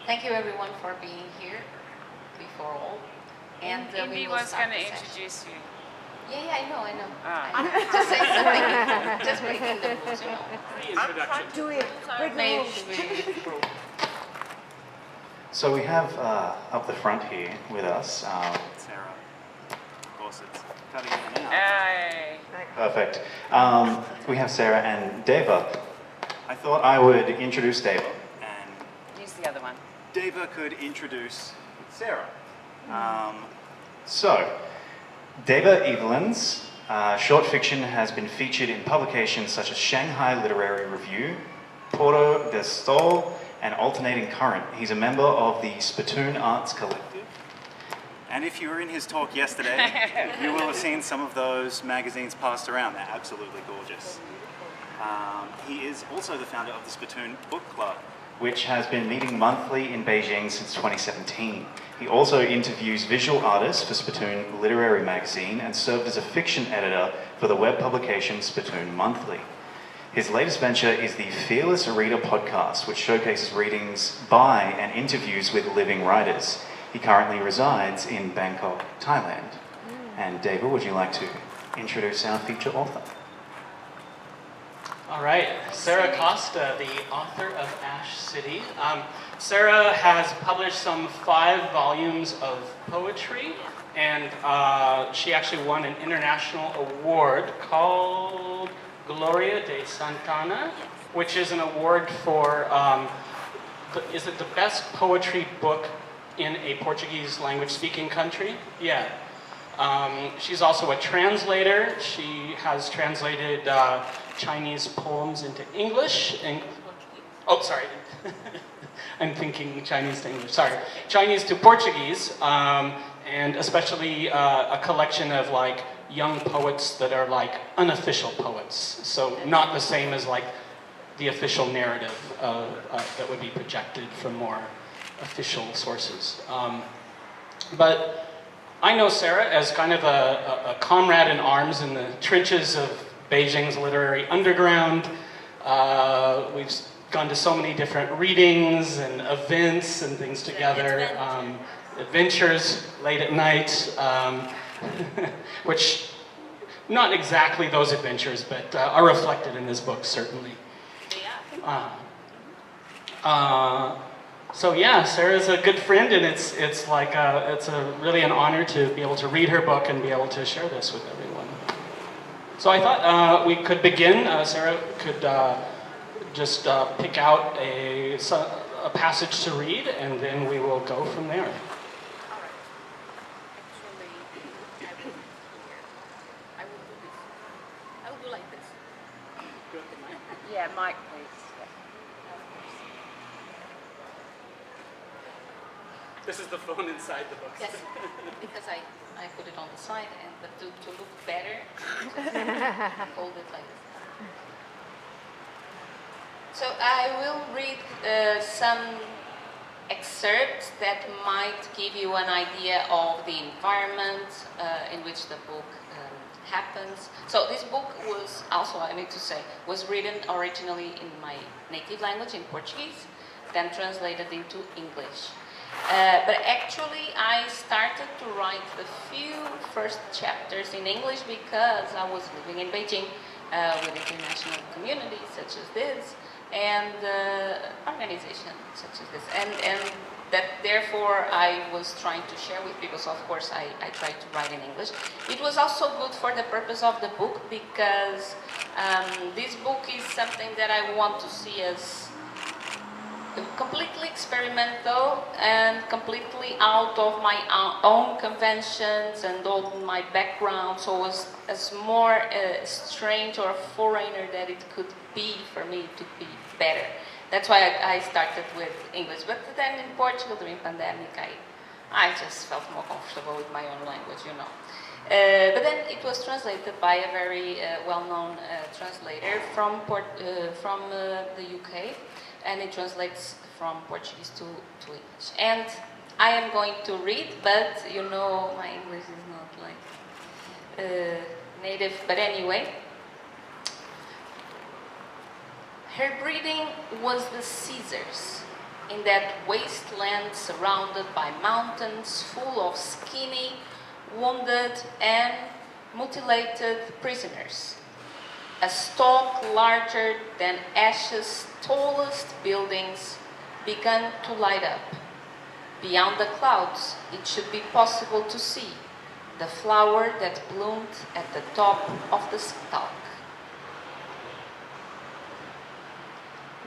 Thank you everyone for being here before all. And Indy was going to introduce you. Yeah, I know. Ah. Just say something, just breaking the rules, you know. Introduction. Do it. Break the rules. Maybe. So we have up the front here with us. Sarah. Of course, it's cutting in and out. Hey. Perfect. We have Sarah and Deva. I thought I would introduce Deva. And Use the other one. Deva could introduce Sarah. So, Deva Eveland's short fiction has been featured in publications such as Shanghai Literary Review, Porto Desporto, and Alternating Current. He's a member of the Spittoon Arts Collective. And if you were in his talk yesterday, you will have seen some of those magazines passed around. They're absolutely gorgeous. He is also the founder of the Spittoon Book Club, which has been meeting monthly in Beijing since 2017. He also interviews visual artists for Spittoon Literary Magazine and served as a fiction editor for the web publication Spittoon Monthly. His latest venture is the Fearless Reader podcast, which showcases readings by and interviews with living writers. He currently resides in Bangkok, Thailand. And Deva, would you like to introduce our feature author? All right, Sara Costa, the author of Ash City. Sara has published some 5 volumes of poetry, and she actually won an international award called Gloria de Santana, which is an award for, is it the best poetry book in a Portuguese language speaking country? Yeah. She's also a translator. She has translated Chinese poems into English. Oh, sorry. I'm thinking Chinese to English. Sorry. Chinese to Portuguese, and especially a collection of like young poets that are like unofficial poets. So not the same as like the official narrative that would be projected from more official sources. But I know Sara as kind of a comrade in arms in the trenches of Beijing's literary underground. We've gone to so many different readings and events and things together, adventures late at night, which not exactly those adventures, but are reflected in this book, certainly. So yeah, Sarah's a good friend, and it's really an honor to be able to read her book and be able to share this with everyone. So I thought we could begin. Sara could just pick out a passage to read, and then we will go from there. I will do like this. Yeah, Mike, please. This is the phone inside the book. Yes, because I put it on the side, and but to look better, hold it like this. So I will read some excerpts that might give you an idea of the environment in which the book happens. So this book was also, I need to say, was written originally in my native language, in Portuguese, then translated into English. But actually I started to write the first chapters in English because I was living in Beijing with international communities such as this and organizations such as this, and that therefore I was trying to share with people, so of course I tried to write in English. It was also good for the purpose of the book because this book is something that I want to see as completely experimental and completely out of my own conventions and all my background, so as more strange or foreigner that it could be for me to be better. That's why I started with English, but then in Portugal during pandemic I just felt more comfortable with my own language, you know. But then it was translated by a very well-known translator from the UK, and it translates from Portuguese to English. And I am going to read, but you know my English is not like native, but anyway. Her breeding was the Caesar's, in that wasteland surrounded by mountains full of skinny, wounded, and mutilated prisoners. A stalk larger than Ash's tallest buildings began to light up. Beyond the clouds, it should be possible to see the flower that bloomed at the top of the stalk.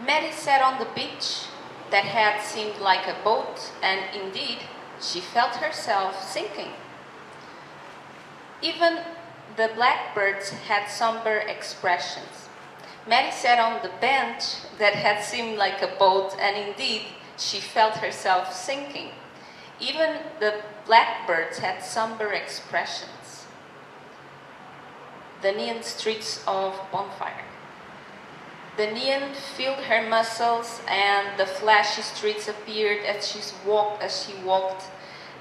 Mary sat on the beach that had seemed like a boat, and indeed, she felt herself sinking. Even the blackbirds had somber expressions. Mary sat on the bench that had seemed like a boat, and indeed, she felt herself sinking. Even the blackbirds had somber expressions. The neon streets of Bonfire. The neon filled her muscles, and the flashy streets appeared as she walked.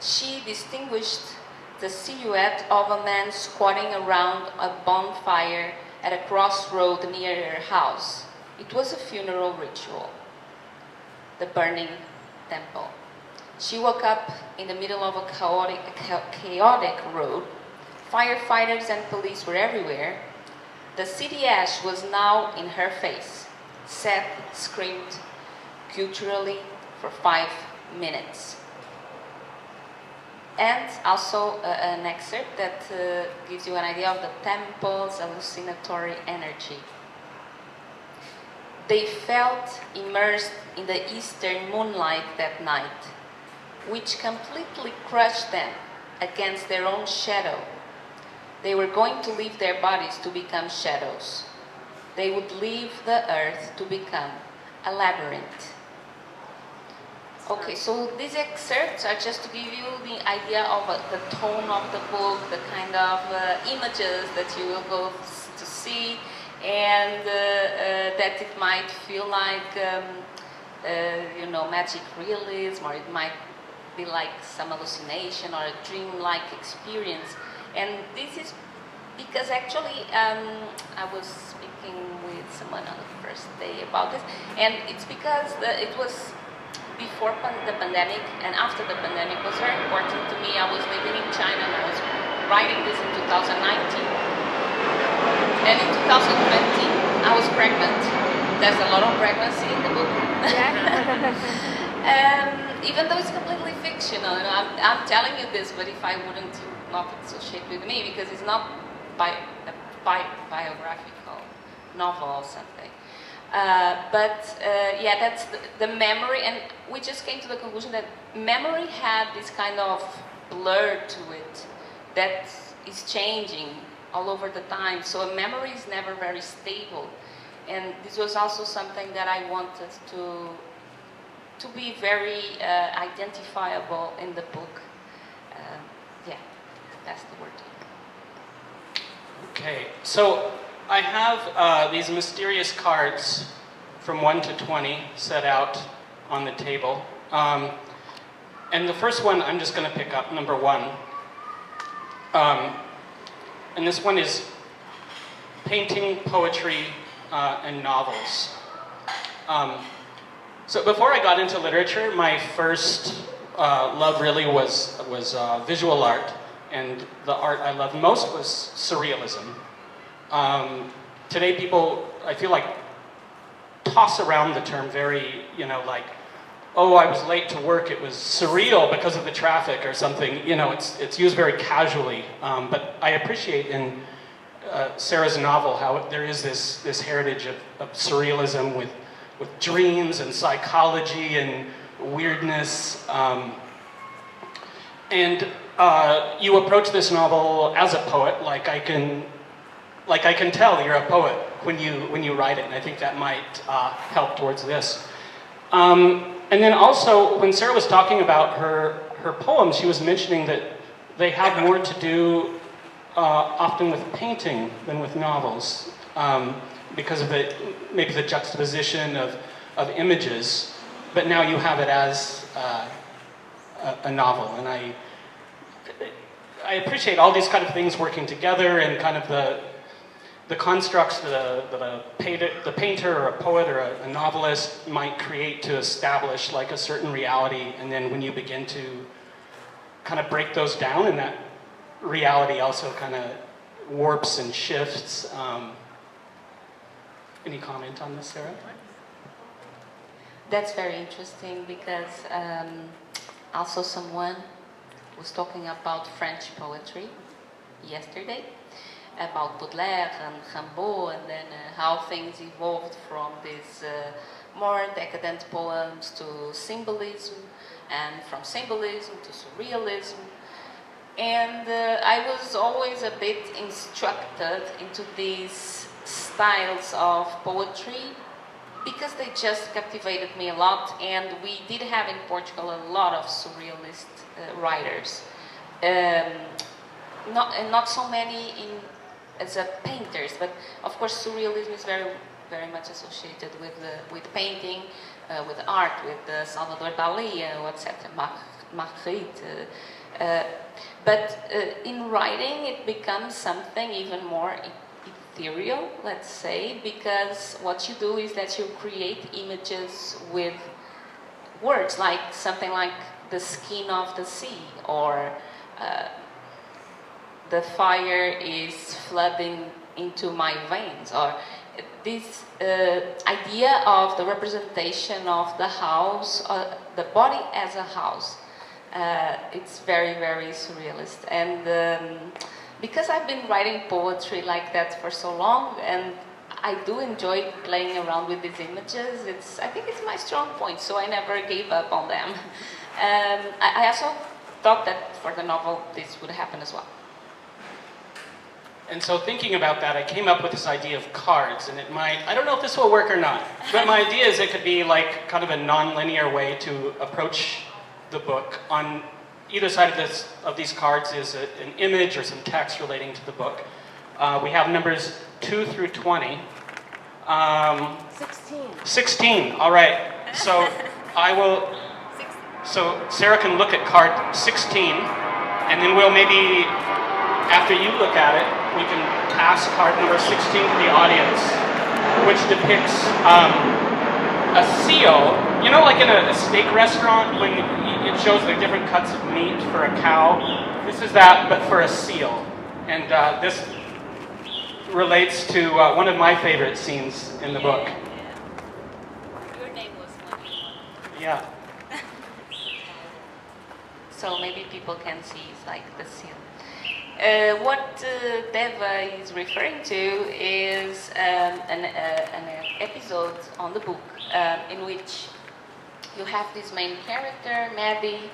She distinguished the silhouette of a man squatting around a bonfire at a crossroad near her house. It was a funeral ritual. The burning temple. She woke up in the middle of a chaotic road. Firefighters and police were everywhere. The city ash was now in her face. Seth screamed gutturally for 5 minutes. And also an excerpt that gives you an idea of the temple's hallucinatory energy. They felt immersed in the eastern moonlight that night, which completely crushed them against their own shadow. They were going to leave their bodies to become shadows. They would leave the earth to become a labyrinth. Okay, so these excerpts are just to give you the idea of the tone of the book, the kind of images that you will go to see, and that it might feel like, magic realism, or it might be like some hallucination or a dream-like experience. And this is because actually I was speaking with someone on the first day about this, and it's because it was before the pandemic and after the pandemic was very important to me. I was living in China and I was writing this in 2019. And in 2020, I was pregnant. There's a lot of pregnancy in the book. Even though it's completely fictional, I'm telling you this, but if I wouldn't, not associate with me, because it's not a biographical novel or something. That's the memory, and we just came to the conclusion that memory had this kind of blur to it that is changing all over the time. So a memory is never very stable, and this was also something that I wanted to be very identifiable in the book. That's the word. Okay, so I have these mysterious cards from 1 to 20 set out on the table. And the first one, I'm just going to pick up, number 1. And this one is painting, poetry, and novels. So before I got into literature, my first love really was visual art. And the art I loved most was surrealism. Today people, I feel like, toss around the term very, like, oh, I was late to work, it was surreal because of the traffic or something. It's used very casually. But I appreciate in Sarah's novel how there is this heritage of surrealism with dreams and psychology and weirdness. You approach this novel as a poet, like I can tell you're a poet when you write it, and I think that might help towards this. And then also, when Sarah was talking about her poems, she was mentioning that they have more to do often with painting than with novels, because of maybe the juxtaposition of images. But now you have it as a novel, and I appreciate all these kind of things working together, and kind of the constructs that the painter or a poet or a novelist might create to establish like a certain reality, and then when you begin to kind of break those down, and that reality also kind of warps and shifts. Any comment on this, Sarah? That's very interesting because also someone was talking about French poetry yesterday, about Baudelaire and Rimbaud, and then how things evolved from these more decadent poems to symbolism, and from symbolism to surrealism. And I was always a bit instructed into these styles of poetry because they just captivated me a lot, and we did have in Portugal a lot of surrealist writers. Not so many as painters, but of course surrealism is very, very much associated with painting, with art, with Salvador Dali, etc., Magritte. But in writing, it becomes something even more ethereal, let's say, because what you do is that you create images with words, like something like the skin of the sea, or the fire is flooding into my veins, or this idea of the representation of the house, the body as a house. It's very, very surrealist, and because I've been writing poetry like that for so long, and I do enjoy playing around with these images. I think it's my strong point, so I never gave up on them. I also thought that for the novel this would happen as well. And so thinking about that, I came up with this idea of cards, and it might, I don't know if this will work or not, but my idea is it could be like kind of a non-linear way to approach the book. On either side of these cards is an image or some text relating to the book. We have numbers 2 through 20. 16. 16, all right. So I will, so Sarah can look at card 16, and then we'll maybe, after you look at it, we can pass card number 16 to the audience, which depicts a seal. You know, like in a steak restaurant, when it shows the different cuts of meat for a cow? This is that, but for a seal. And this relates to one of my favorite scenes in the book. Your name was one. Yeah. So maybe people can see it's like the seal. What Deva is referring to is an episode on the book in which you have this main character, Maddie.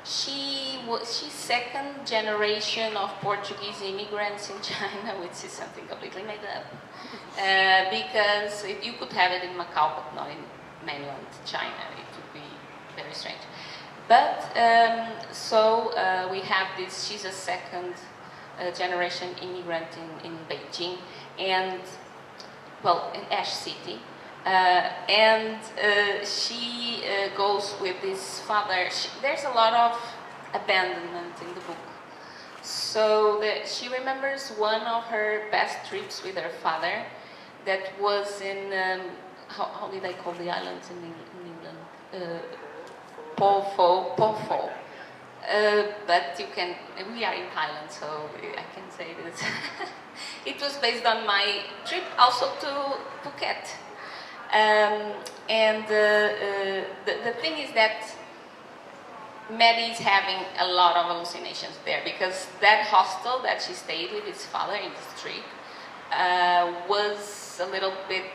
She's second generation of Portuguese immigrants in China, which is something completely made up. Because you could have it in Macau, but not in mainland China. It would be very strange. But we have this. She's a second generation immigrant in Beijing, and well, in Ash City. She goes with this father. There's a lot of abandonment in the book. So she remembers one of her best trips with her father that was in, how did I call the islands in England? Pofo. But we are in Thailand, so I can say this. It was based on my trip also to Phuket. The thing is that Maddie is having a lot of hallucinations there, because that hostel that she stayed with his father in the street was a little bit,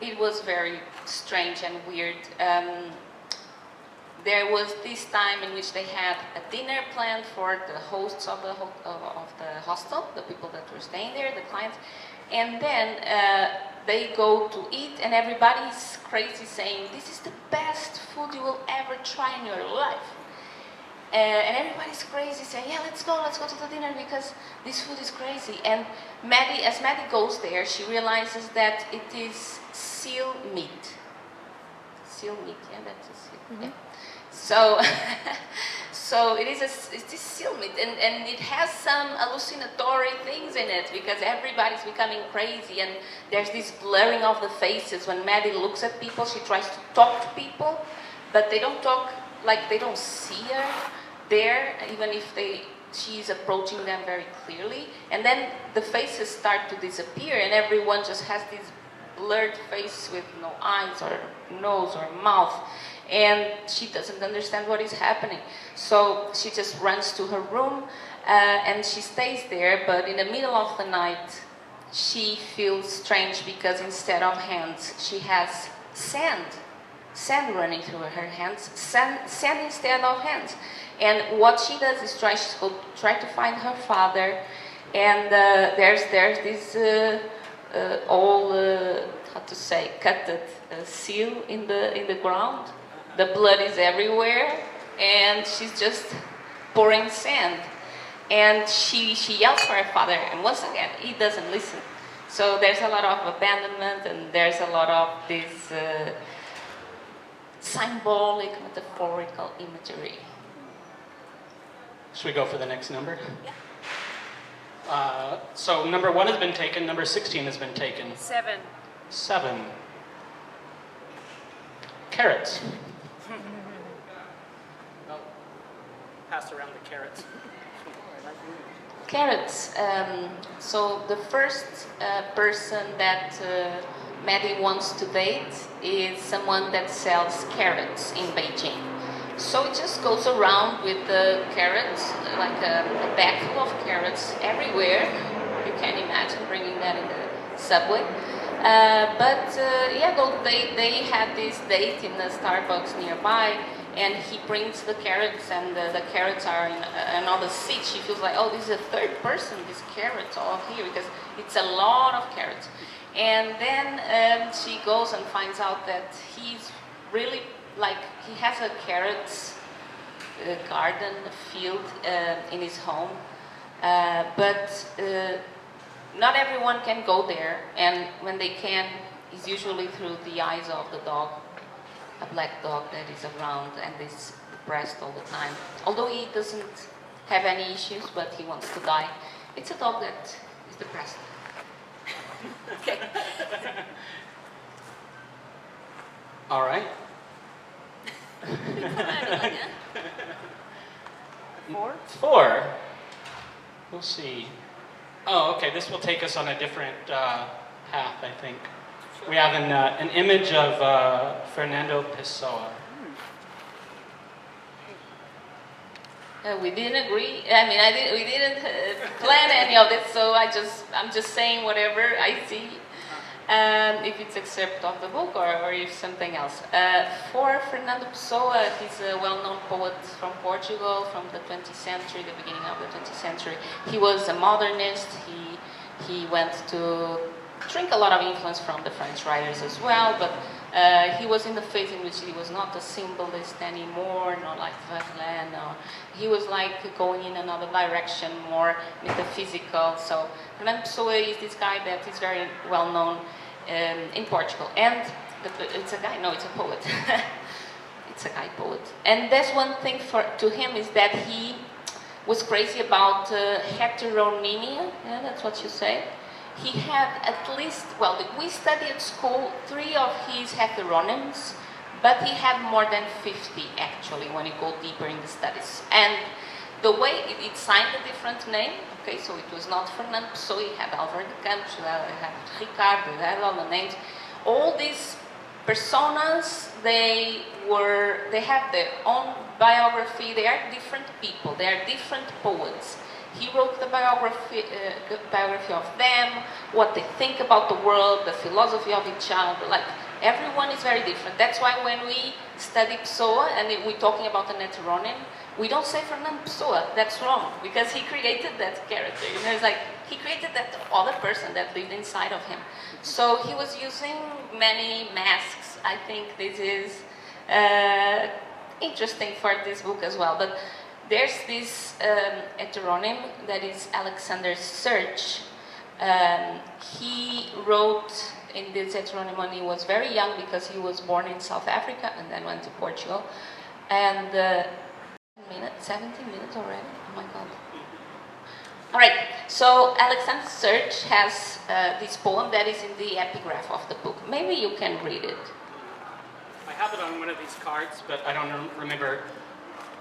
it was very strange and weird. There was this time in which they had a dinner planned for the hosts of the hostel, the people that were staying there, the clients, and then they go to eat, and everybody's crazy saying, "This is the best food you will ever try in your life." And everybody's crazy saying, "Yeah, let's go to the dinner because this food is crazy." And as Maddie goes there, she realizes that it is seal meat. Seal meat, yeah, that's a seal. Mm-hmm. Yeah. So it's this seal myth, and it has some hallucinatory things in it because everybody's becoming crazy, and there's this blurring of the faces. When Maddie looks at people, she tries to talk to people, but they don't talk, like they don't see her there, even if she's approaching them very clearly. And then the faces start to disappear, and everyone just has this blurred face with no eyes or nose or mouth. And she doesn't understand what is happening. So she just runs to her room and she stays there, but in the middle of the night, she feels strange because instead of hands, she has sand running through her hands, sand instead of hands. And what she does is try to find her father, and there's this cutted seal in the ground. The blood is everywhere, and she's just pouring sand. And she yells for her father, and once again, he doesn't listen. So there's a lot of abandonment, and there's a lot of this symbolic, metaphorical imagery. Should we go for the next number? Yeah. So number 1 has been taken, number 16 has been taken. 7. 7. Carrots. Pass around the carrots. Carrots. So the first person that Maddie wants to date is someone that sells carrots in Beijing. So it just goes around with the carrots, like a bag full of carrots everywhere. You can imagine bringing that in the subway. They had this date in the Starbucks nearby, and he brings the carrots, and the carrots are in another seat. She feels like, oh, this is a third person, these carrots all here, because it's a lot of carrots. And then she goes and finds out that he's really, he has a carrots garden, field in his home, but not everyone can go there, and when they can, it's usually through the eyes of the dog, a black dog that is around and is depressed all the time. Although he doesn't have any issues, but he wants to die. It's a dog that is depressed. Okay. All right. 4? 4. We'll see. Oh, okay. This will take us on a different path, I think. We have an image of Fernando Pessoa. We didn't agree. I mean, we didn't plan any of this, so I'm just saying whatever I see, if it's excerpt of the book or if something else. For Fernando Pessoa, he's a well-known poet from Portugal from the 20th century, the beginning of the 20th century. He was a modernist. He went to drink a lot of influence from the French writers as well, but he was in the phase in which he was not a symbolist anymore, not like Evaland, or he was like going in another direction, more metaphysical. So Fernando Pessoa is this guy that is very well known in Portugal, and it's a guy. No, it's a poet. It's a guy poet, and that's one thing to him is that he was crazy about heteronymia. Yeah, that's what you say. He had at least, we studied at school 3 of his heteronyms, but he had more than 50 actually when you go deeper in the studies. And the way it signed a different name, okay, so it was not Fernando Pessoa, he had Álvaro de Campos, he had Ricardo, he had all the names. All these personas, they have their own biography, they are different people, they are different poets. He wrote the biography of them, what they think about the world, the philosophy of each other. Like, everyone is very different. That's why when we study Pessoa and we're talking about an heteronym, we don't say Fernando Pessoa. That's wrong, because he created that character. You know, it's like he created that other person that lived inside of him. So he was using many masks. I think this is interesting for this book as well. But there's this heteronym that is Alexander Serge. He wrote in this heteronym when he was very young because he was born in South Africa and then went to Portugal. And minutes, 17 minutes already? Oh my god. Alright, so Alexander Serge has this poem that is in the epigraph of the book. Maybe you can read it. I have it on one of these cards, but I don't remember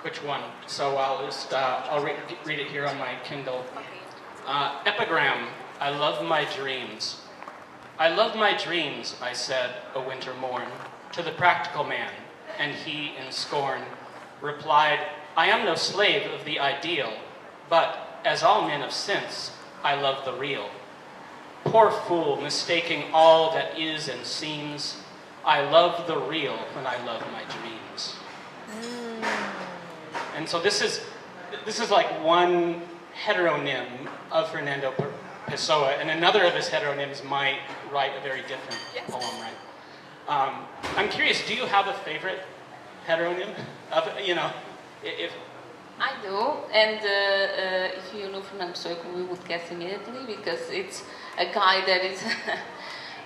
which one. So I'll just, I'll read it here on my Kindle. Epigram, I love my dreams. I love my dreams, I said, a winter morn, to the practical man, and he, in scorn, replied, I am no slave of the ideal, but, as all men of sense, I love the real. Poor fool, mistaking all that is and seems, I love the real when I love my dreams. And so this is like one heteronym of Fernando Pessoa, and another of his heteronyms might write a very different poem, right? I'm curious, do you have a favorite heteronym? If I do, and if you know Fernando Pessoa, we would guess immediately because it's a guy that is,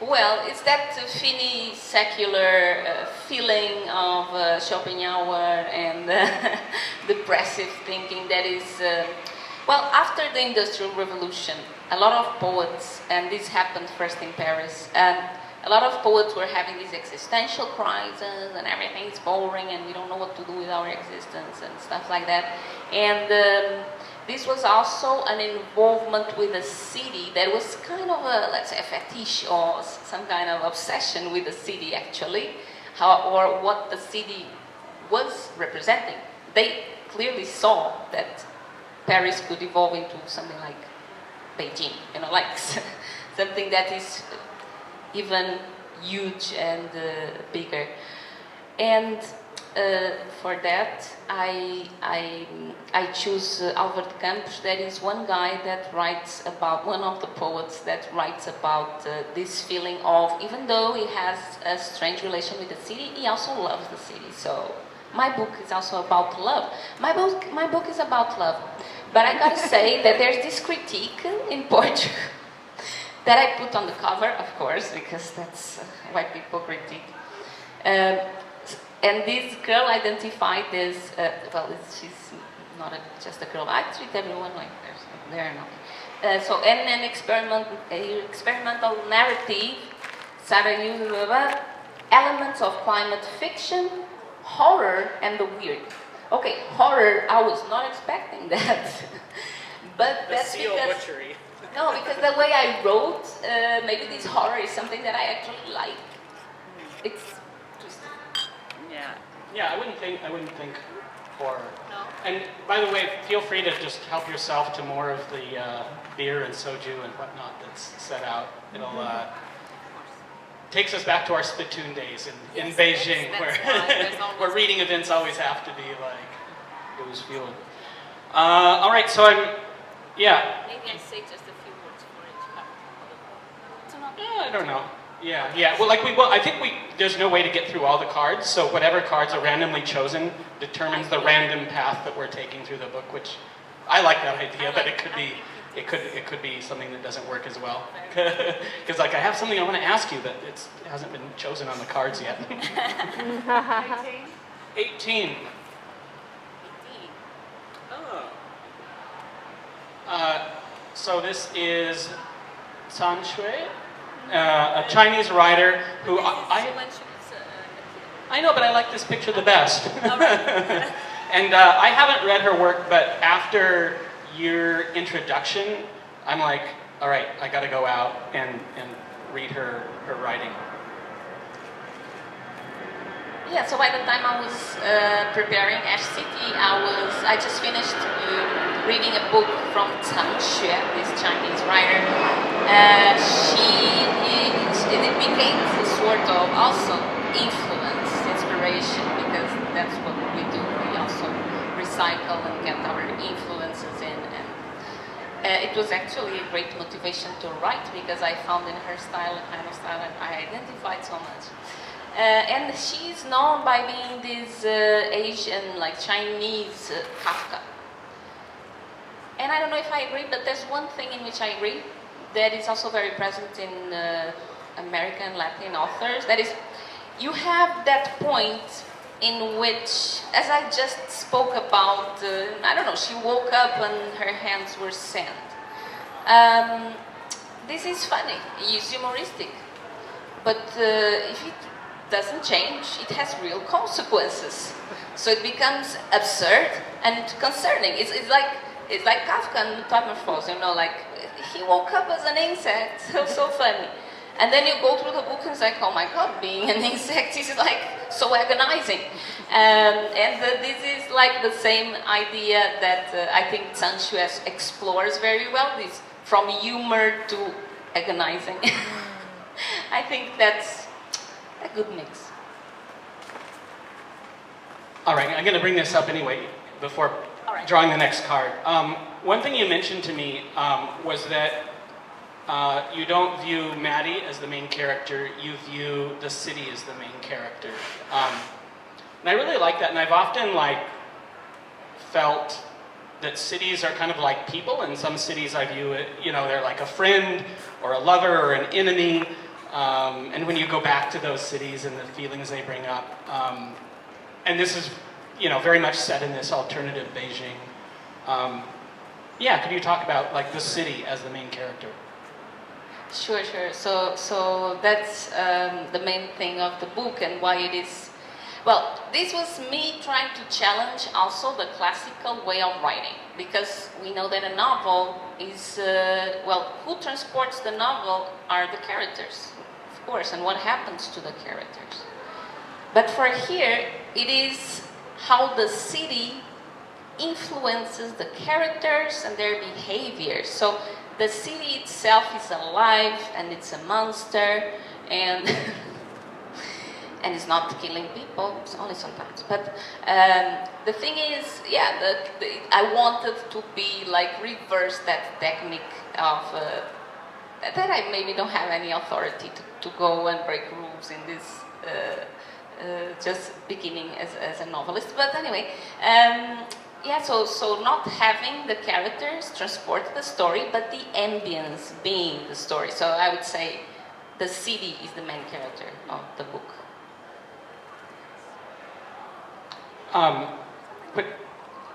well, it's that finny secular feeling of Schopenhauer and depressive thinking that is, well, after the Industrial Revolution, a lot of poets, and this happened first in Paris, a lot of poets were having these existential crises and everything is boring and we don't know what to do with our existence and stuff like that. And this was also an involvement with the city that was kind of a, let's say, a fetish or some kind of obsession with the city actually, or what the city was representing. They clearly saw that Paris could evolve into something like Beijing, like something that is even huge and bigger. And for that, I choose Albert Campos. That is one guy that writes about, one of the poets that writes about this feeling of, even though he has a strange relation with the city, he also loves the city. So my book is also about love. My book is about love. But I gotta say that there's this critique in Portugal that I put on the cover, of course, because that's why people critique. And this girl identified as, she's not just a girl. I treat everyone like they're not. So in an experimental narrative, Sara uses elements of climate fiction, horror, and the weird. Okay, horror, I was not expecting that. But the that's seal because... butchery. No, because the way I wrote, maybe this horror is something that I actually like. It's twisted. Yeah, I wouldn't think horror. No. And by the way, feel free to just help yourself to more of the beer and soju and whatnot that's set out. It'll takes us back to our spittoon days in Beijing, where reading events always have to be like booze fueled. All right, so yeah. Maybe I say just a few words for it. I don't know. Yeah. Well, I think there's no way to get through all the cards. So whatever cards are randomly chosen determines the random path that we're taking through the book. Which I like that idea, but it could be something that doesn't work as well. Because I have something I want to ask you that it hasn't been chosen on the cards yet. 18. Oh. So this is San Shui, a Chinese writer who I know, but I like this picture the best. And I haven't read her work, but after your introduction, I'm like, all right, I got to go out and read her writing. Yeah, so by the time I was preparing Ash City, I just finished reading a book from San Shui, this Chinese writer. It became a sort of also influence, inspiration, because that's what we do. We also recycle and get our influences in. And it was actually a great motivation to write because I found in her style a kind of style that I identified so much. And she's known by being this Asian, like Chinese Kafka. And I don't know if I agree, but there's one thing in which I agree that is also very present in American Latin authors. That is, you have that point in which, as I just spoke about, I don't know, she woke up and her hands were sand. This is funny, it's humoristic, but if it doesn't change, it has real consequences. So it becomes absurd and concerning. It's like Kafka and Metamorphose, you know, like he woke up as an insect, so funny. And then you go through the book and it's like, oh my god, being an insect is like so agonizing. This is like the same idea that I think Sancho explores very well, this from humor to agonizing. I think that's a good mix. All right, I'm going to bring this up anyway before drawing the next card. One thing you mentioned to me was that you don't view Maddie as the main character, you view the city as the main character. And I really like that, and I've often felt that cities are kind of like people. In some cities I view it, you know, they're like a friend or a lover or an enemy. And when you go back to those cities and the feelings they bring up, and this is, you know, very much set in this alternative Beijing. Yeah, could you talk about like the city as the main character? Sure. So that's the main thing of the book and why it is. Well, this was me trying to challenge also the classical way of writing, because we know that a novel is, who transports the novel are the characters, of course, and what happens to the characters. But for here, it is how the city influences the characters and their behavior. So the city itself is alive and it's a monster and and it's not killing people, it's only sometimes. But the thing is, yeah, I wanted to be like reverse that technique of that I maybe don't have any authority to go and break rules in this just beginning as a novelist. But anyway, yeah, so not having the characters transport the story, but the ambience being the story. So I would say the city is the main character of the book. But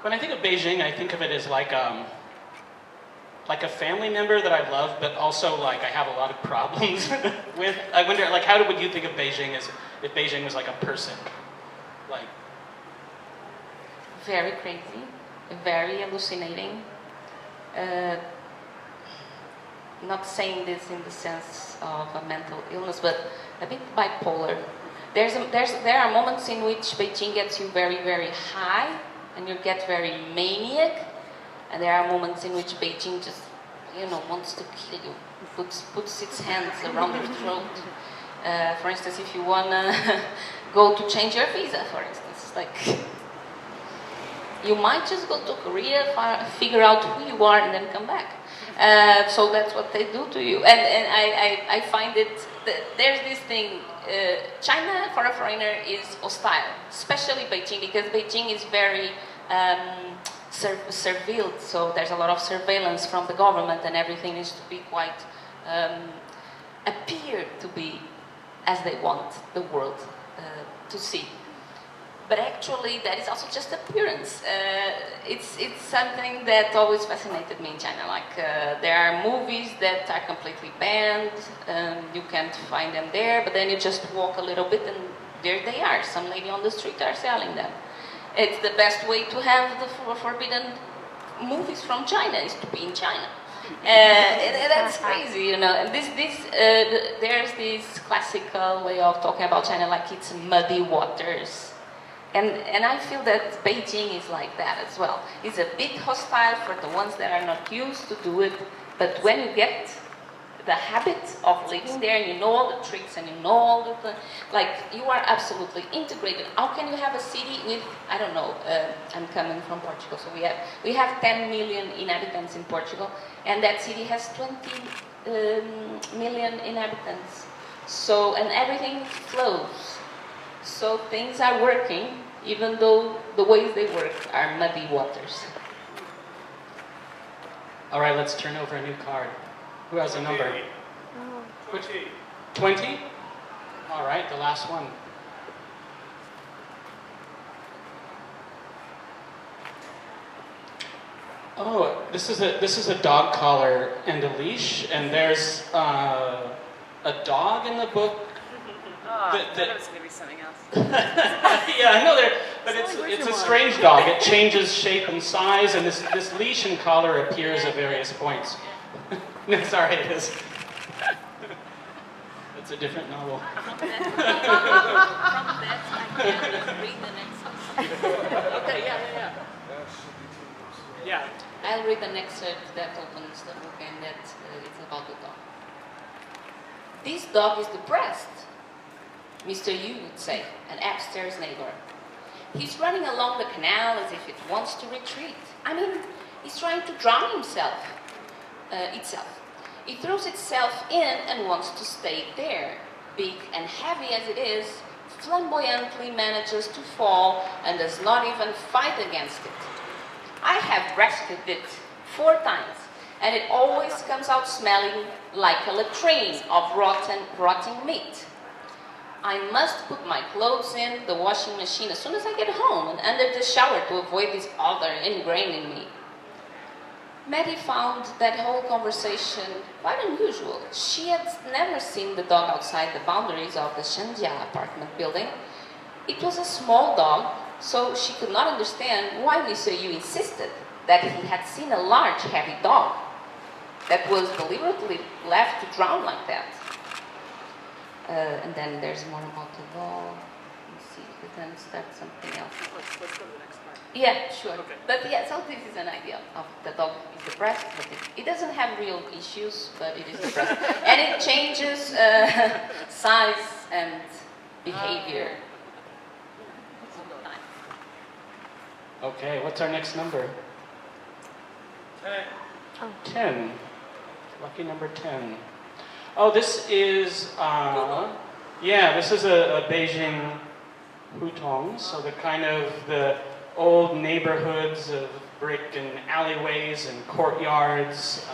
when I think of Beijing, I think of it as like a family member that I love, but also like I have a lot of problems with. I wonder, like, how would you think of Beijing as if Beijing was like a person? Like, very crazy, very hallucinating. Not saying this in the sense of a mental illness, but a bit bipolar. There are moments in which Beijing gets you very, very high, and you get very maniac, and there are moments in which Beijing just, you know, wants to kill you, puts its hands around your throat. For instance, if you wanna go to change your visa, for instance, like you might just go to Korea, figure out who you are, and then come back. So that's what they do to you, and I find it. There's this thing. China for a foreigner is hostile, especially Beijing, because Beijing is very surveilled. So there's a lot of surveillance from the government, and everything needs to be quite appear to be as they want the world to see. But actually, that is also just appearance. It's something that always fascinated me in China. Like there are movies that are completely banned, you can't find them there, but then you just walk a little bit and there they are. Some lady on the street are selling them. It's the best way to have the forbidden movies from China is to be in China. And that's crazy, you know. And there's this classical way of talking about China, like it's muddy waters. And I feel that Beijing is like that as well. It's a bit hostile for the ones that are not used to do it, but when you get the habit of living there and you know all the tricks and you know all the, like, you are absolutely integrated. How can you have a city with, I don't know, I'm coming from Portugal, so we have 10 million inhabitants in Portugal, and that city has 20 million inhabitants. So, and everything flows. So things are working, even though the ways they work are muddy waters. all right, let's turn over a new card. Who has a number? 20? All right, the last one. Oh, this is a dog collar and a leash, and there's a dog in the book. Oh, I thought it was going to be something else. Yeah, I know there, but it's a strange dog. It changes shape and size, and this leash and collar appears at various points. No, sorry, it is. It's a different novel. From that, I can read the next one. Okay, yeah. Yeah. I'll read an excerpt that opens the book and that it's about the dog. This dog is depressed, Mr. Yu would say, an upstairs neighbor. He's running along the canal as if it wants to retreat. I mean, he's trying to drown himself. It throws itself in and wants to stay there. Big and heavy as it is, flamboyantly manages to fall and does not even fight against it. I have rescued it 4 times, and it always comes out smelling like a latrine of rotting meat. I must put my clothes in the washing machine as soon as I get home and under the shower to avoid this odor ingrained in me. Maddie found that whole conversation quite unusual. She had never seen the dog outside the boundaries of the Shanjia apartment building. It was a small dog, so she could not understand why Mr. Yu insisted that he had seen a large, heavy dog that was deliberately left to drown like that. And then there's more about the dog. Let's see if we can start something else. Let's go to the next part. Yeah, sure. Okay. But yeah, so this is an idea of the dog is depressed, but it doesn't have real issues, but it is depressed. And it changes size and behavior. Okay, what's our next number? 10. Lucky number 10. Oh, this is, this is a Beijing hutong, so the kind of the old neighborhoods of brick and alleyways and courtyards.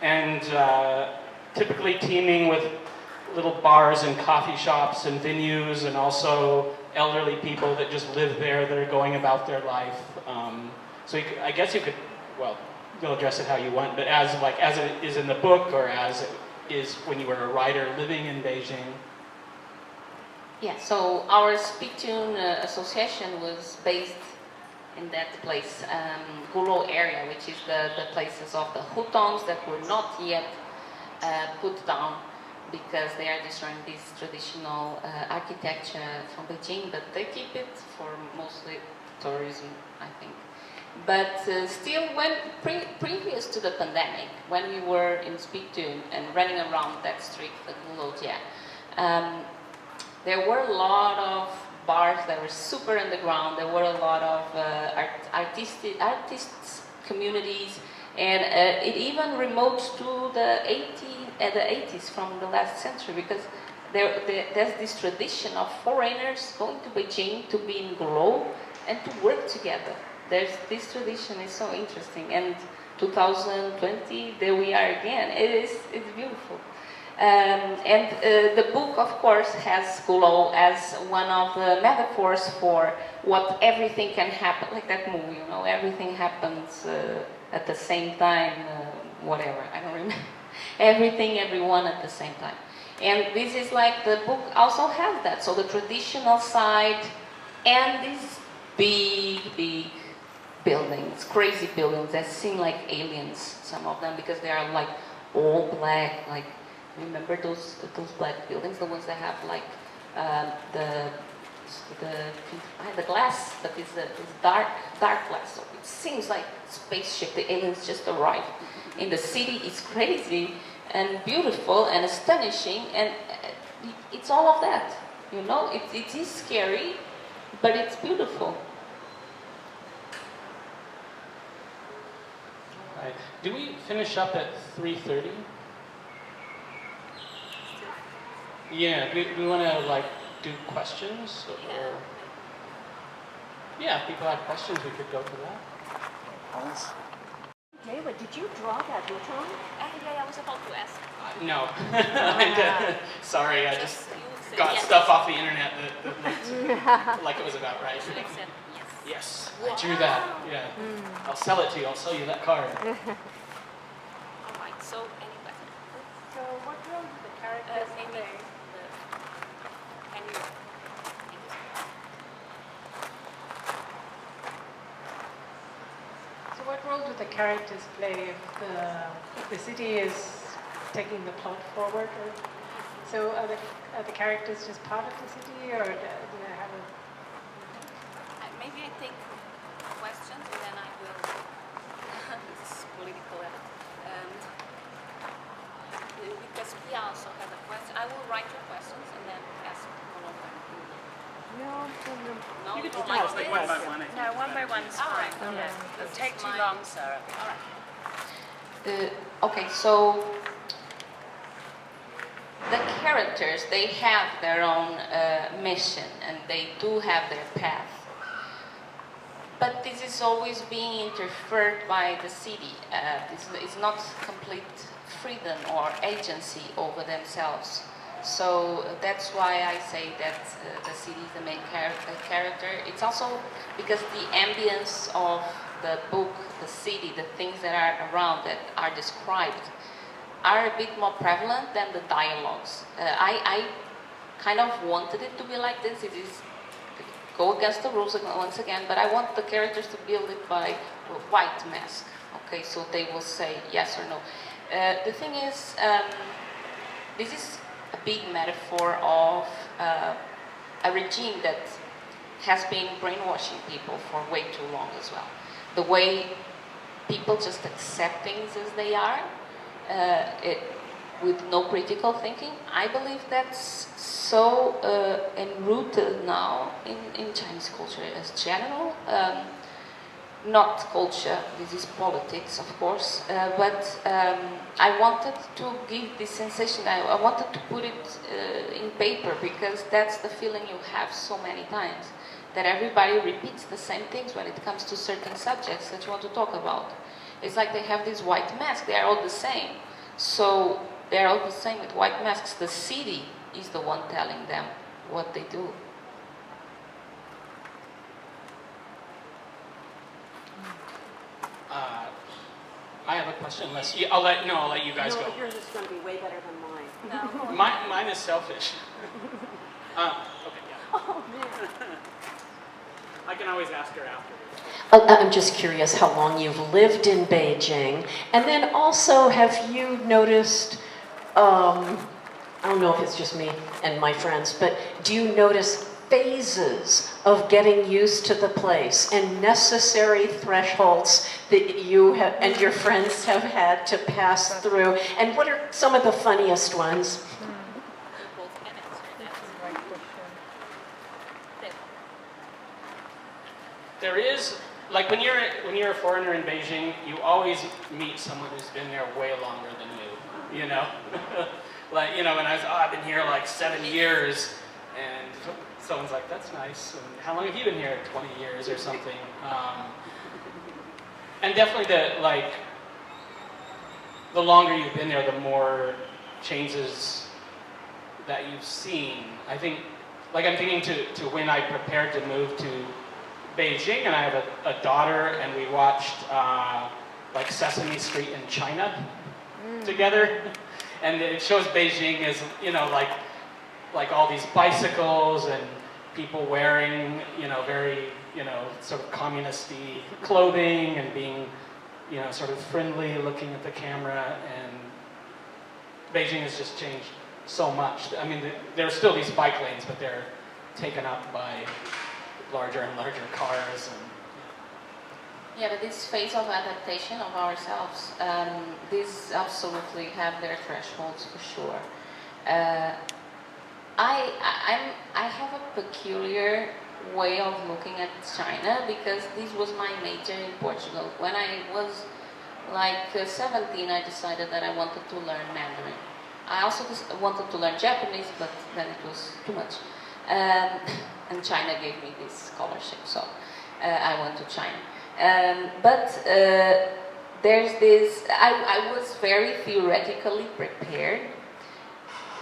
And typically teeming with little bars and coffee shops and venues, and also elderly people that just live there that are going about their life. So I guess you could, well, you'll address it how you want, but as it is in the book, or as it is when you were a writer living in Beijing. Yeah, so our Speak-Tune association was based in that place, Gulou area, which is the places of the hutongs that were not yet put down because they are destroying this traditional architecture from Beijing, but they keep it for mostly tourism, I think. But still, when previous to the pandemic, when we were in Speak-Tune and running around that street, the Gulou, there were a lot of bars that were super underground. There were a lot of artists communities, and it even remote to the 80s from the last century, because there's this tradition of foreigners going to Beijing to be in Gulou and to work together. This tradition is so interesting, and 2020, there we are again. It's beautiful. The book, of course, has Gulou as one of the metaphors for what everything can happen, like that movie, you know, everything happens at the same time, whatever, I don't remember. Everything, everyone at the same time. And this is like, the book also has that, so the traditional side and these big buildings, crazy buildings that seem like aliens, some of them, because they are like all black, like, remember those black buildings, the ones that have like the glass, but it's dark glass. So it seems like spaceship. The aliens just arrived in the city. It's crazy and beautiful and astonishing, and it's all of that. You know, it is scary, but it's beautiful. Right. Do we finish up at 3:30? Yeah, do we want to like do questions? Or... Yeah, if people have questions, we could go to that. Deva, did you draw that hutong? Yeah, I was about to ask. No. Sorry, I just got stuff off the internet that looked like it was about right. Yes. Yes, I drew that. Yeah. I'll sell it to you. I'll sell you that card. All right. So any question? So what role do the characters Maybe play? can you? So what role do the characters play if the city is taking the plot forward? Or, so are the characters just part of the city, or do they have a... Maybe I take questions and then I will. This is political. Because Pia also had a question. I will write your questions and then ask all of them. No, you don't like Like one by one. No, one by one's fine. All right. Yeah. It'll This take is too mine. long, Sarah. All right. Okay, so the characters, they have their own mission and they do have their path. But this is always being interfered by the city. This is not complete freedom or agency over themselves. So that's why I say that the city is the main character. It's also because the ambience of the book, the city, the things that are around that are described are a bit more prevalent than the dialogues. I kind of wanted it to be like this. It is go against the rules once again, but I want the characters to build it by a white mask. Okay, so they will say yes or no. The thing is, this is a big metaphor of a regime that has been brainwashing people for way too long as well. The way people just accept things as they are, with no critical thinking, I believe that's so enrooted now in Chinese culture as general. Not culture, this is politics, of course, but I wanted to give this sensation, I wanted to put it in paper because that's the feeling you have so many times, that everybody repeats the same things when it comes to certain subjects that you want to talk about. It's like they have this white mask, they are all the same. So they're all the same with white masks. The city is the one telling them what they do. I have a question. I'll let you guys No, go. but yours is going to be way better than mine. No. Mine is selfish. Okay, yeah. Oh, man. I can always ask her afterwards. I'm just curious how long you've lived in Beijing, and then also have you noticed, I don't know if it's just me and my friends, but do you notice phases of getting used to the place and necessary thresholds that you have, and your friends have had to pass through? And what are some of the funniest ones? You both can answer that. There is, like when you're a foreigner in Beijing, you always meet someone who's been there way longer than you. You know, like when I've been here like 7 years, and someone's like, that's nice. And how long have you been here? 20 years or something. And definitely the longer you've been there, the more changes that you've seen. I think, like I'm thinking to when I prepared to move to Beijing, and I have a daughter, and we watched like Sesame Street in China together, and it shows Beijing as like all these bicycles and people wearing very sort of communist-y clothing and being sort of friendly, looking at the camera, and Beijing has just changed so much. I mean, there are still these bike lanes, but they're taken up by larger and larger cars. Yeah, but this phase of adaptation of ourselves, these absolutely have their thresholds for sure. I have a peculiar way of looking at China because this was my major in Portugal. When I was like 17, I decided that I wanted to learn Mandarin. I also wanted to learn Japanese, but then it was too much. And China gave me this scholarship, so I went to China. There's this, I was very theoretically prepared,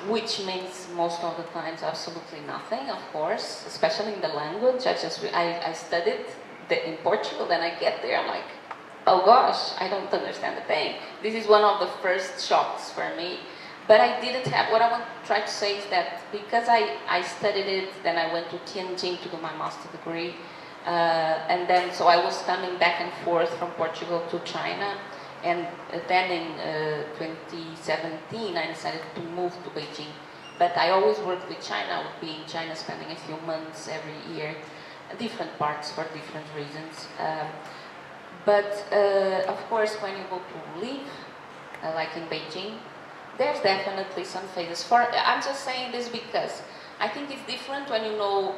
which means most of the times absolutely nothing, of course, especially in the language. I studied in Portugal, then I get there, I'm like, oh gosh, I don't understand a thing. This is one of the first shocks for me. But I didn't have, what I want to try to say is that because I studied it, then I went to Tianjin to do my master's degree, and then so I was coming back and forth from Portugal to China, and then in 2017 I decided to move to Beijing. But I always worked with China. I would be in China spending a few months every year, different parts for different reasons. But of course, when you go to live, like in Beijing, there's definitely some phases. I'm just saying this because I think it's different when you know,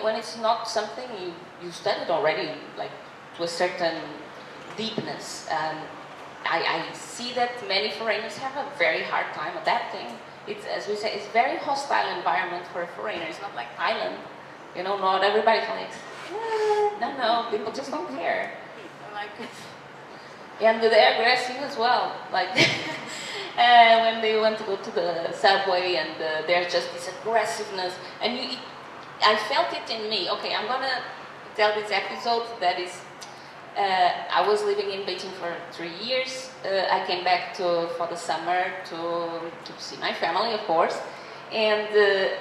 when it's not something you studied already, like to a certain deepness. I see that many foreigners have a very hard time adapting. It's, as we say, it's very hostile environment for a foreigner. It's not like Thailand, you know, not everybody's like, no, people just don't care. Like, and they're aggressive as well. Like, when they want to go to the subway and there's just this aggressiveness. And I felt it in me. Okay, I'm gonna tell this episode that is, I was living in Beijing for 3 years. I came back for the summer to see my family, of course. And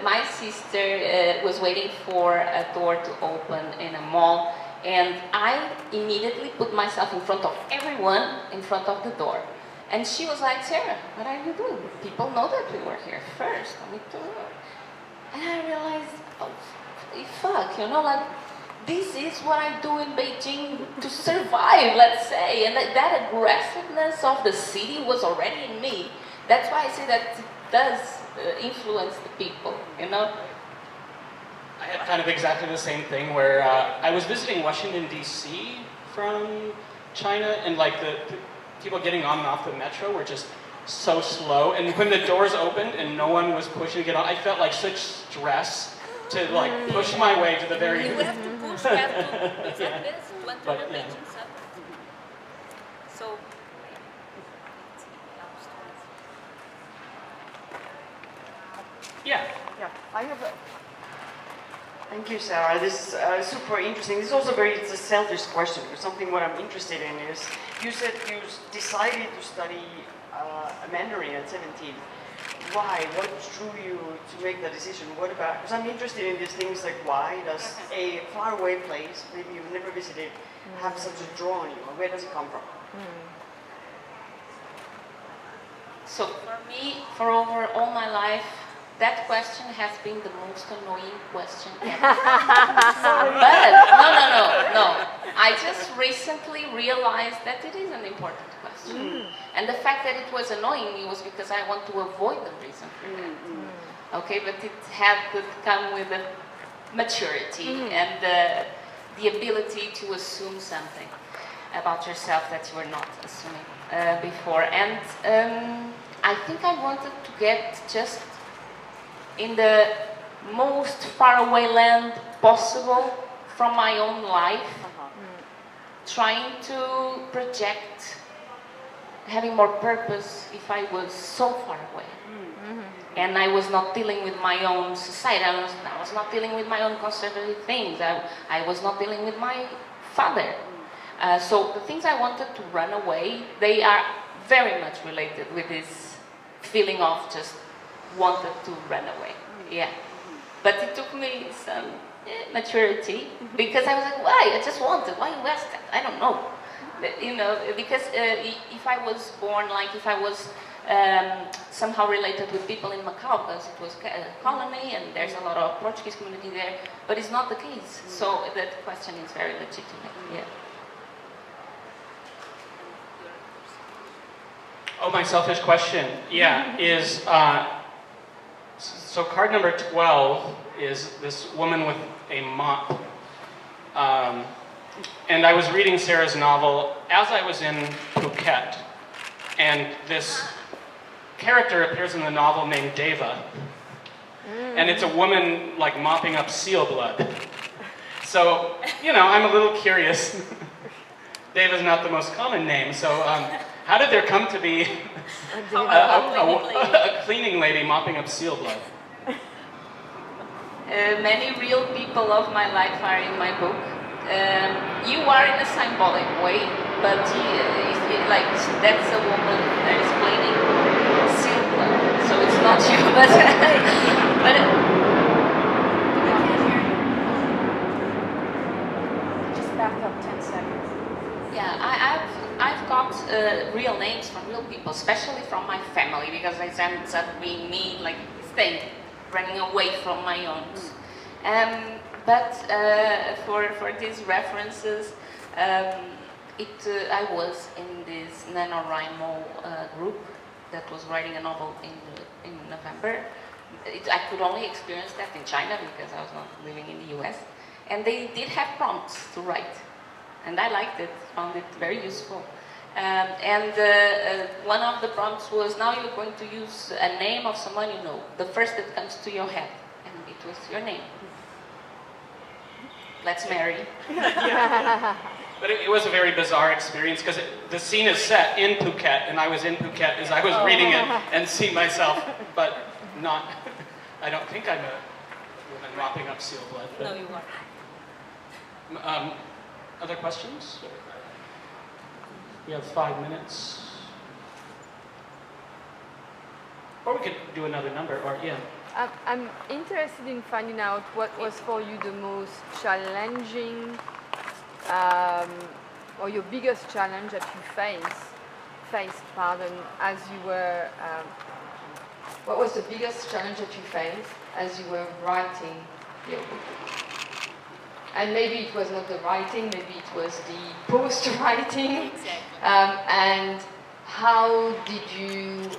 my sister was waiting for a door to open in a mall. And I immediately put myself in front of everyone in front of the door. And she was like, Sarah, what are you doing? People know that we were here first. I need to know. And I realized, oh, fuck, you know, like, this is what I do in Beijing to survive, let's say. And that aggressiveness of the city was already in me. That's why I say that it does influence the people, you know? I had kind of exactly the same thing where I was visiting Washington, D.C. from China, and like the people getting on and off the metro were just so slow. And when the doors opened and no one was pushing to get on, I felt like such stress to like push my way to the very... You have to push, you have to, it's like this, to enter the Beijing subway. So, Yeah. Yeah, I have a... Thank you, Sarah. This is super interesting. This is also it's a selfish question, but something what I'm interested in is, you said you decided to study Mandarin at 17. Why? What drew you to make that decision? What about, because I'm interested in these things like why does a faraway place, maybe you've never visited, have such a draw on you? Or where does it come from? So for me, for over all my life, that question has been the most annoying question ever. But, no. I just recently realized that it is an important question. And the fact that it was annoying me was because I want to avoid the reason for that. Okay, but it could come with a maturity and the ability to assume something about yourself that you were not assuming before. And I think I wanted to get just in the most faraway land possible from my own life, trying to project having more purpose if I was so far away. And I was not dealing with my own society, I was not dealing with my own conservative things, I was not dealing with my father. So the things I wanted to run away, they are very much related with this feeling of just wanted to run away. Yeah. But it took me some maturity because I was like, why? I just wanted. Why West? I don't know. You know, because if I was born, like if I was somehow related with people in Macau, because it was a colony and there's a lot of Portuguese community there, but it's not the case. So that question is very legitimate. Yeah. Oh, my selfish question, is, so card number 12 is this woman with a mop. And I was reading Sarah's novel as I was in Phuket, and this character appears in the novel named Deva. And it's a woman like mopping up seal blood. So, you know, I'm a little curious. Deva's not the most common name, so how did there come to be a cleaning lady mopping up seal blood? Many real people of my life are in my book. You are in a symbolic way, but like that's a woman that is cleaning silver, so it's not you, but Just back up 10 seconds. yeah, I've got real names from real people, especially from my family, because I ends up being me, like staying, running away from my own. But for these references, I was in this NaNoWriMo group that was writing a novel in November. I could only experience that in China because I was not living in the US. And they did have prompts to write. And I liked it, found it very useful. One of the prompts was, now you're going to use a name of someone you know, the first that comes to your head. And it was your name. Let's marry. But it was a very bizarre experience because the scene is set in Phuket, and I was in Phuket as I was reading it and see myself, but not. I don't think I'm a woman mopping up seal blood. No, you are. Other questions? We have 5 minutes. Or we could do another number, or yeah. I'm interested in finding out what was for you the most challenging or your biggest challenge that you faced, as you were, what was the biggest challenge that you faced as you were writing your book? And maybe it was not the writing, maybe it was the post-writing. Exactly. And how did you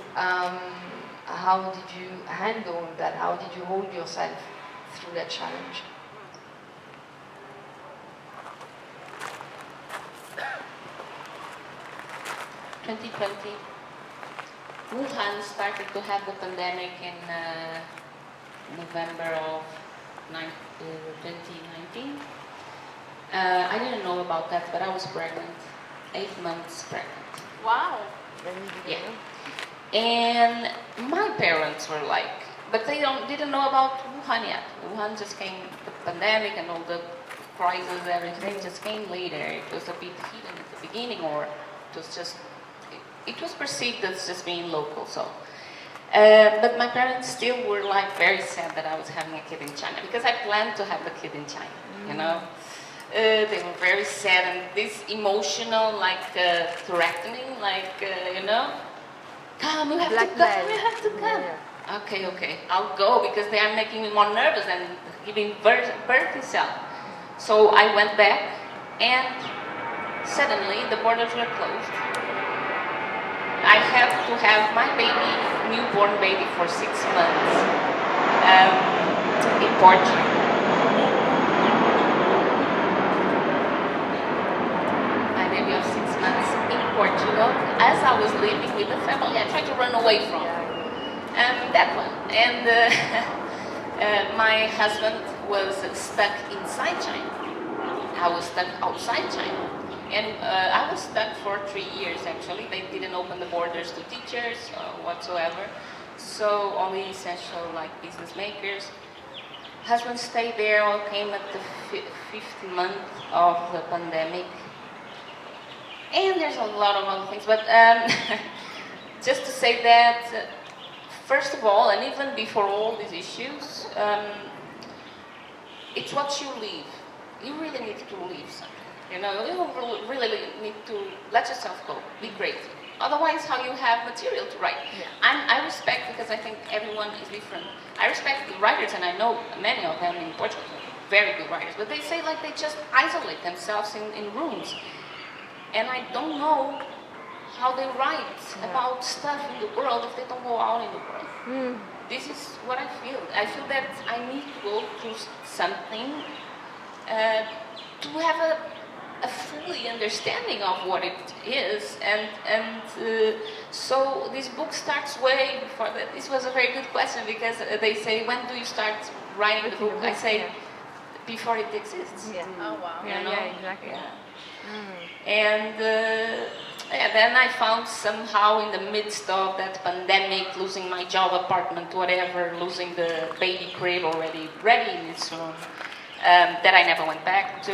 handle that? How did you hold yourself through that challenge? In 2020, Wuhan started to have the pandemic in November of 2019. I didn't know about that, but I was pregnant, 8 months pregnant. Wow. Yeah. And my parents were like, but they didn't know about Wuhan yet. Wuhan just came, the pandemic and all the crisis, everything just came later. It was a bit hidden at the beginning, or it was just, it was perceived as just being local. So, but my parents still were like very sad that I was having a kid in China, because I planned to have the kid in China, you know. They were very sad, and this emotional, like threatening, like you know, come, you have to come, you have to come. Yeah. Okay, I'll go, because they are making me more nervous and giving birth itself. So I went back, and suddenly the borders were closed. I have to have my baby, newborn baby, for 6 months in Portugal. My baby of 6 months in Portugal. As I was living with the family, I tried to run away from that one. And my husband was stuck inside China. I was stuck outside China. And I was stuck for 3 years, actually. They didn't open the borders to teachers whatsoever. So only essential, like, business makers. Husband stayed there, or came at the 5th month of the pandemic. And there's a lot of other things, but just to say that, first of all, and even before all these issues, it's what you leave. You really need to leave something. You know, you really need to let yourself go, be great. Otherwise, how you have material to write? Yeah. I respect, because I think everyone is different. I respect the writers, and I know many of them in Portugal, very good writers, but they say like they just isolate themselves in rooms. And I don't know how they write about stuff in the world if they don't go out in the world. This is what I feel. I feel that I need to go through something to have a fully understanding of what it is, and so this book starts way before that. This was a very good question, because they say, when do you start writing the book? I say, before it exists. Yeah. Oh wow. Yeah, know? yeah, exactly. Yeah. And then I found somehow in the midst of that pandemic, losing my job, apartment, whatever, losing the baby crib already ready in its room, that I never went back to.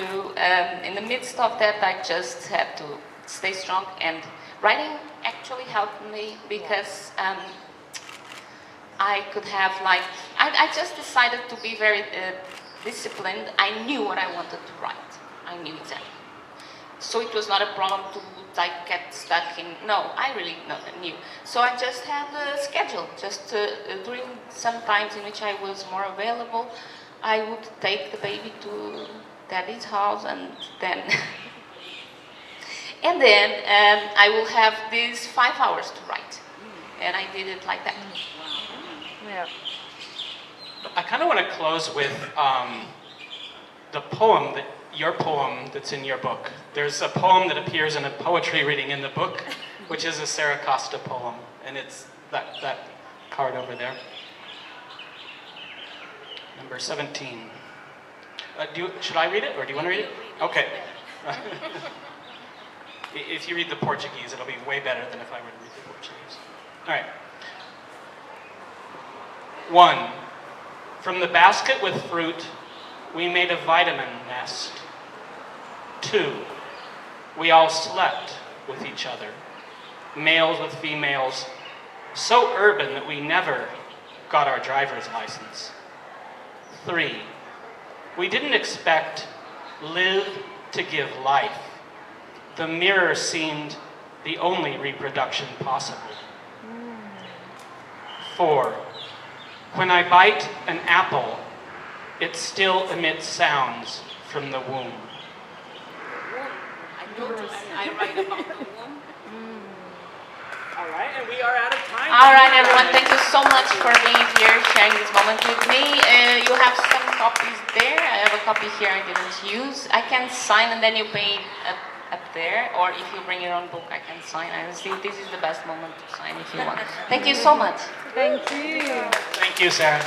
In the midst of that, I just had to stay strong, and writing actually helped me because I could have I just decided to be very disciplined. I knew what I wanted to write. I knew exactly. So it was not a problem to get stuck in, no, I really knew. So I just had a schedule, just during some times in which I was more available, I would take the baby to daddy's house, and then I will have these 5 hours to write. And I did it like that. Yeah. I kind of want to close with the poem, your poem that's in your book. There's a poem that appears in a poetry reading in the book, which is a Sara Costa poem, and it's that card over there. Number 17. Should I read it, or do you want to read it? Okay. If you read the Portuguese, it'll be way better than if I were to read the Portuguese. All right. 1. From the basket with fruit, we made a vitamin nest. 2. We all slept with each other, males with females, so urban that we never got our driver's license. 3. We didn't expect live to give life. The mirror seemed the only reproduction possible. 4. When I bite an apple, it still emits sounds from the womb. I noticed I write about the womb. All right, and we are out of time. All right, everyone, thank you so much for being here, sharing this moment with me. You have some copies there. I have a copy here I didn't use. I can sign, and then you pay up there, or if you bring your own book, I can sign. I think this is the best moment to sign if you want. Thank you so much. Thank you. Thank you, Sarah.